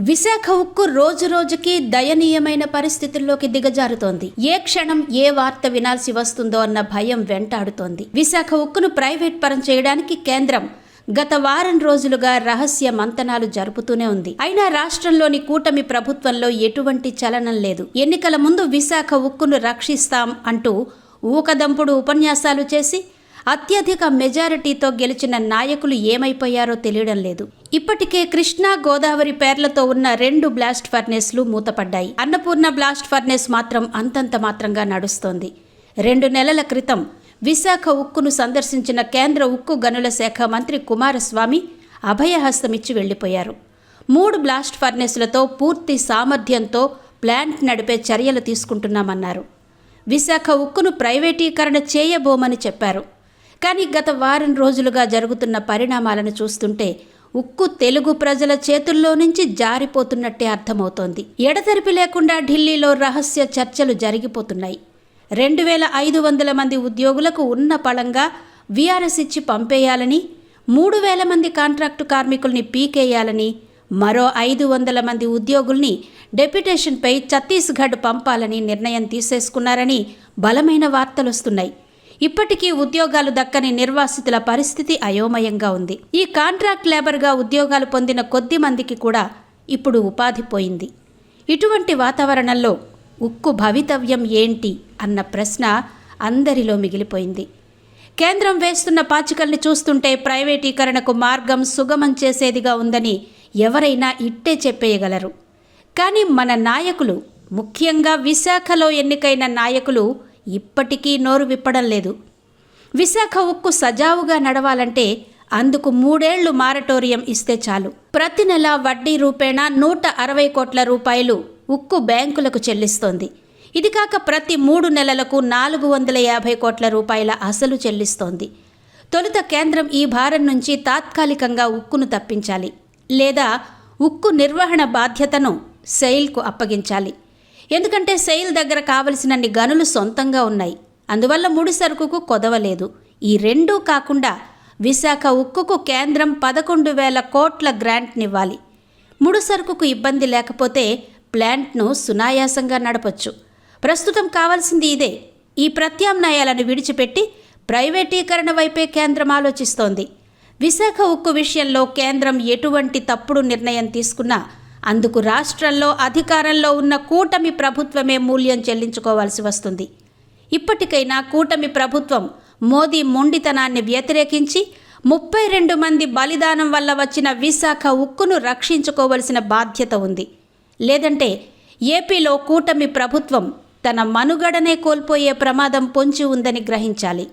విశాఖ ఉక్కు రోజురోజుకి దయనీయమైన పరిస్థితుల్లోకి దిగజారుతోంది. ఏ క్షణం ఏ వార్త వినాల్సి వస్తుందో అన్న భయం వెంటాడుతోంది. విశాఖ ఉక్కును ప్రైవేట్ పరం చేయడానికి కేంద్రం గత వారం రోజులుగా రహస్య మంతనాలు జరుపుతూనే ఉంది. అయినా రాష్ట్రంలోని కూటమి ప్రభుత్వంలో ఎటువంటి చలనం లేదు. ఎన్నికల ముందు విశాఖ ఉక్కును రక్షిస్తాం అంటూ ఊకదంపుడు ఉపన్యాసాలు చేసి అత్యధిక మెజారిటీతో గెలిచిన నాయకులు ఏమైపోయారో తెలియడం లేదు. ఇప్పటికే కృష్ణా గోదావరి పేర్లతో ఉన్న 2 బ్లాస్ట్ ఫర్నేస్లు మూతపడ్డాయి. అన్నపూర్ణ బ్లాస్ట్ ఫర్నేస్ మాత్రం అంతంత మాత్రంగా నడుస్తోంది. 2 నెలల క్రితం విశాఖ ఉక్కును సందర్శించిన కేంద్ర ఉక్కు గనుల శాఖ మంత్రి కుమారస్వామి అభయహస్తమిచ్చి వెళ్లిపోయారు. 3 బ్లాస్ట్ ఫర్నేస్లతో పూర్తి సామర్థ్యంతో ప్లాంట్ నడిపే చర్యలు తీసుకుంటున్నామన్నారు. విశాఖ ఉక్కును ప్రైవేటీకరణ చేయబోమని చెప్పారు. కానీ గత వారం రోజులుగా జరుగుతున్న పరిణామాలను చూస్తుంటే ఉక్కు తెలుగు ప్రజల చేతుల్లో నుంచి జారిపోతున్నట్టే అర్థమవుతోంది. ఎడతెరిపి లేకుండా ఢిల్లీలో రహస్య చర్చలు జరిగిపోతున్నాయి. 2500 మంది ఉద్యోగులకు ఉన్న పళంగా వీఆర్ఎస్ ఇచ్చి పంపేయాలని, 3000 మంది కాంట్రాక్టు కార్మికుల్ని పీకేయాలని, మరో 500 మంది ఉద్యోగుల్ని డెప్యుటేషన్పై ఛత్తీస్గఢ్ పంపాలని నిర్ణయం తీసేసుకున్నారని బలమైన వార్తలొస్తున్నాయి. ఇప్పటికీ ఉద్యోగాలు దక్కని నిర్వాసితుల పరిస్థితి అయోమయంగా ఉంది. ఈ కాంట్రాక్ట్ లేబర్గా ఉద్యోగాలు పొందిన కొద్ది మందికి కూడా ఇప్పుడు ఉపాధి పోయింది. ఇటువంటి వాతావరణంలో ఉక్కు భవితవ్యం ఏంటి అన్న ప్రశ్న అందరిలో మిగిలిపోయింది. కేంద్రం వేస్తున్న పాచికల్ని చూస్తుంటే ప్రైవేటీకరణకు మార్గం సుగమం చేసేదిగా ఉందని ఎవరైనా ఇట్టే చెప్పేయగలరు. కానీ మన నాయకులు, ముఖ్యంగా విశాఖలో ఎన్నికైన నాయకులు ఇప్పటికీ నోరు విప్పడం లేదు. విశాఖ ఉక్కు సజావుగా నడవాలంటే అందుకు 3 ఏళ్లు మారటోరియం ఇస్తే చాలు. ప్రతి నెల వడ్డీ రూపేణా 160 కోట్ల రూపాయలు ఉక్కు బ్యాంకులకు చెల్లిస్తోంది. ఇది కాక ప్రతి 3 నెలలకు 450 కోట్ల రూపాయల అసలు చెల్లిస్తోంది. తొలుత కేంద్రం ఈ భారం నుంచి తాత్కాలికంగా ఉక్కును తప్పించాలి, లేదా ఉక్కు నిర్వహణ బాధ్యతను సెయిల్కు అప్పగించాలి. ఎందుకంటే సెయిల్ దగ్గర కావలసినన్ని గనులు సొంతంగా ఉన్నాయి. అందువల్ల ముడి సరుకుకు కొదవలేదు. ఈ రెండూ కాకుండా విశాఖ ఉక్కుకు కేంద్రం 11,000 కోట్ల గ్రాంట్నివ్వాలి. ముడి సరుకుకు ఇబ్బంది లేకపోతే ప్లాంట్ను సునాయాసంగా నడపొచ్చు. ప్రస్తుతం కావాల్సింది ఇదే. ఈ ప్రత్యామ్నాయాలను విడిచిపెట్టి ప్రైవేటీకరణ వైపే కేంద్రం ఆలోచిస్తోంది. విశాఖ ఉక్కు విషయంలో కేంద్రం ఎటువంటి తప్పుడు నిర్ణయం తీసుకున్నా అందుకు రాష్ట్రంలో అధికారంలో ఉన్న కూటమి ప్రభుత్వమే మూల్యం చెల్లించుకోవాల్సి వస్తుంది. ఇప్పటికైనా కూటమి ప్రభుత్వం మోదీ మొండితనాన్ని వ్యతిరేకించి 32 మంది బలిదానం వల్ల వచ్చిన విశాఖ ఉక్కును రక్షించుకోవలసిన బాధ్యత ఉంది. లేదంటే ఏపీలో కూటమి ప్రభుత్వం తన మనుగడనే కోల్పోయే ప్రమాదం పొంచి ఉందని గ్రహించాలి.